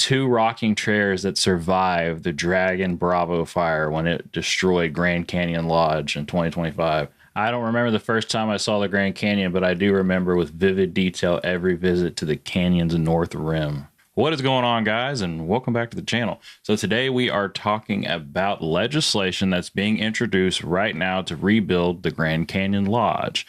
two rocking chairs that survived the Dragon Bravo fire when it destroyed Grand Canyon Lodge in 2025. I don't remember the first time I saw the Grand Canyon, but I do remember with vivid detail every visit to the canyon's north rim. What is going on, guys, and welcome back to the channel. So today we are talking about legislation that's being introduced right now to rebuild the Grand Canyon Lodge.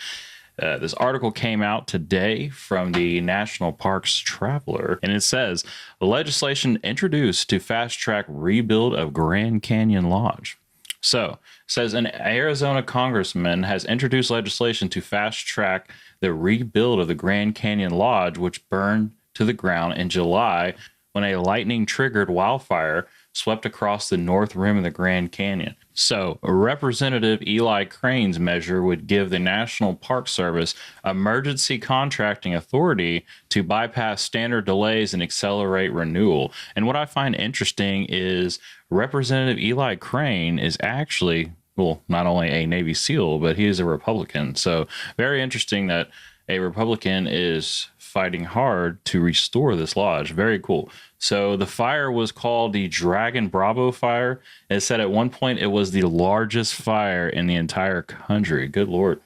This article came out today from the National Parks Traveler, and it says the legislation introduced to fast track rebuild of Grand Canyon Lodge. So it says an Arizona congressman has introduced legislation to fast track the rebuild of the Grand Canyon Lodge, which burned to the ground in July when a lightning triggered wildfire swept across the north rim of the Grand Canyon. So Representative Eli Crane's measure would give the National Park Service emergency contracting authority to bypass standard delays and accelerate renewal. And what I find interesting is Representative Eli Crane is actually, well, not only a Navy SEAL, but he is a Republican. So very interesting that a Republican is fighting hard to restore this lodge. Very cool. So the fire was called the Dragon Bravo fire. It said at one point it was the largest fire in the entire country. Good Lord.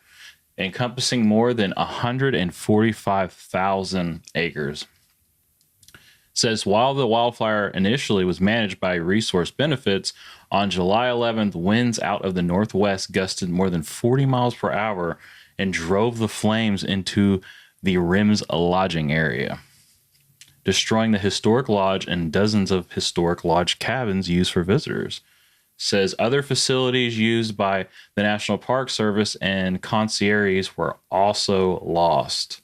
Encompassing more than 145,000 acres. It says while the wildfire initially was managed by Resource Benefits, on July 11th, winds out of the northwest gusted more than 40 miles per hour and drove the flames into the rim's lodging area, destroying the historic lodge and dozens of historic lodge cabins used for visitors. Says other facilities used by the National Park Service and concierges were also lost.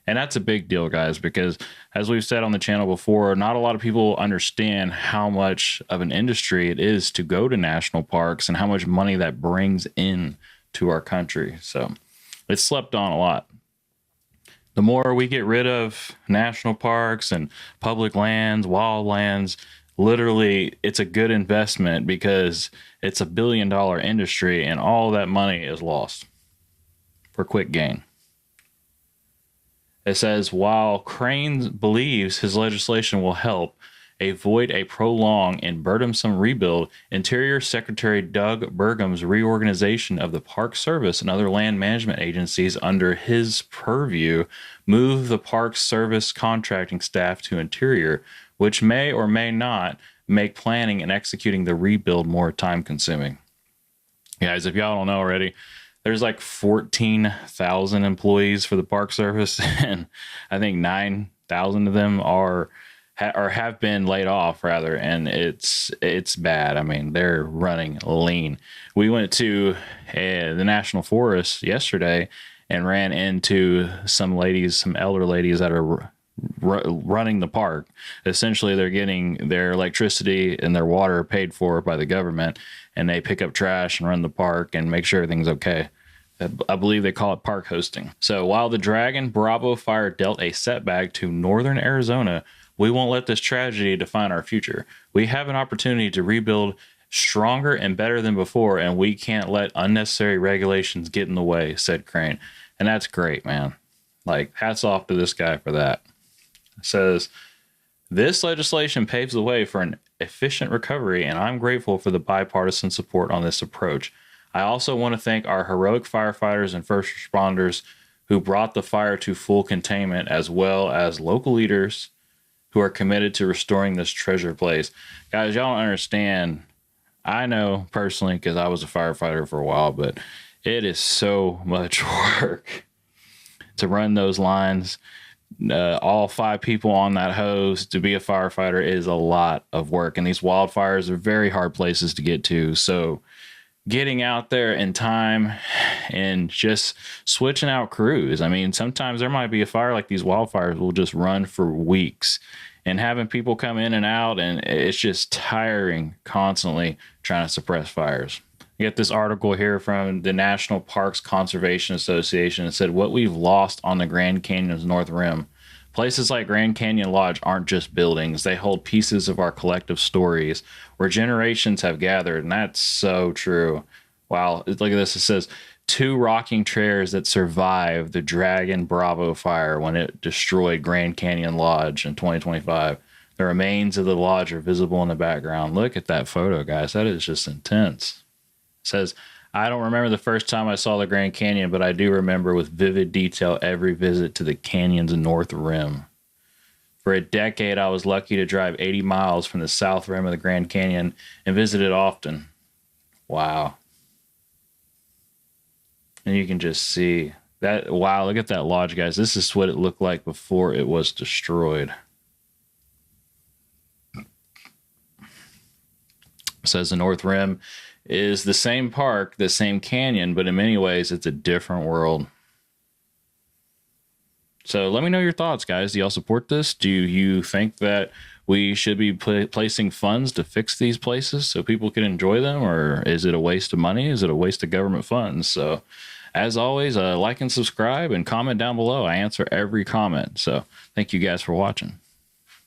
And that's a big deal, guys, because as we've said on the channel before, not a lot of people understand how much of an industry it is to go to national parks and how much money that brings in to our country. So it's slept on a lot. The more we get rid of national parks and public lands, wild lands, literally it's a good investment because it's $1 billion industry and all that money is lost for quick gain. It says, while Crane believes his legislation will help avoid a prolonged and burdensome rebuild, Interior Secretary Doug Burgum's reorganization of the Park Service and other land management agencies under his purview move the Park Service contracting staff to Interior, which may or may not make planning and executing the rebuild more time-consuming. Guys, if y'all don't know already, there's like 14,000 employees for the Park Service, and I think 9,000 of them are or have been laid off, rather, and it's bad. I mean, they're running lean. We went to the National Forest yesterday and ran into some ladies, some elder ladies that are running the park. Essentially, they're getting their electricity and their water paid for by the government, and they pick up trash and run the park and make sure everything's okay. I believe they call it park hosting. So while the Dragon Bravo fire dealt a setback to northern Arizona, we won't let this tragedy define our future. We have an opportunity to rebuild stronger and better than before, and we can't let unnecessary regulations get in the way, said Crane. And that's great, man. Like, hats off to this guy for that. It says, this legislation paves the way for an efficient recovery, and I'm grateful for the bipartisan support on this approach. I also want to thank our heroic firefighters and first responders who brought the fire to full containment, as well as local leaders who are committed to restoring this treasure place. Guys, y'all don't understand. I know personally because I was a firefighter for a while, but it is so much work to run those lines. All 5 people on that hose to be a firefighter is a lot of work, and these wildfires are very hard places to get to. So getting out there in time and just switching out crews. I mean, sometimes there might be a fire like these wildfires will just run for weeks, and having people come in and out, and it's just tiring constantly trying to suppress fires. I get this article here from the National Parks Conservation Association. It said, what we've lost on the Grand Canyon's North Rim. Places like Grand Canyon Lodge aren't just buildings. They hold pieces of our collective stories where generations have gathered. And that's so true. Wow. Look at this. It says, 2 rocking chairs that survived the Dragon Bravo fire when it destroyed Grand Canyon Lodge in 2025. The remains of the lodge are visible in the background. Look at that photo, guys. That is just intense. It says, I don't remember the first time I saw the Grand Canyon, but I do remember with vivid detail every visit to the canyon's north rim. For a decade, I was lucky to drive 80 miles from the south rim of the Grand Canyon and visit it often. Wow. And you can just see that. Wow, look at that lodge, guys. This is what it looked like before it was destroyed. It says the North Rim is the same park, the same canyon, but in many ways, it's a different world. So let me know your thoughts, guys. Do y'all support this? Do you think that we should be placing funds to fix these places so people can enjoy them? Or is it a waste of money? Is it a waste of government funds? So as always, like and subscribe and comment down below. I answer every comment. So thank you guys for watching.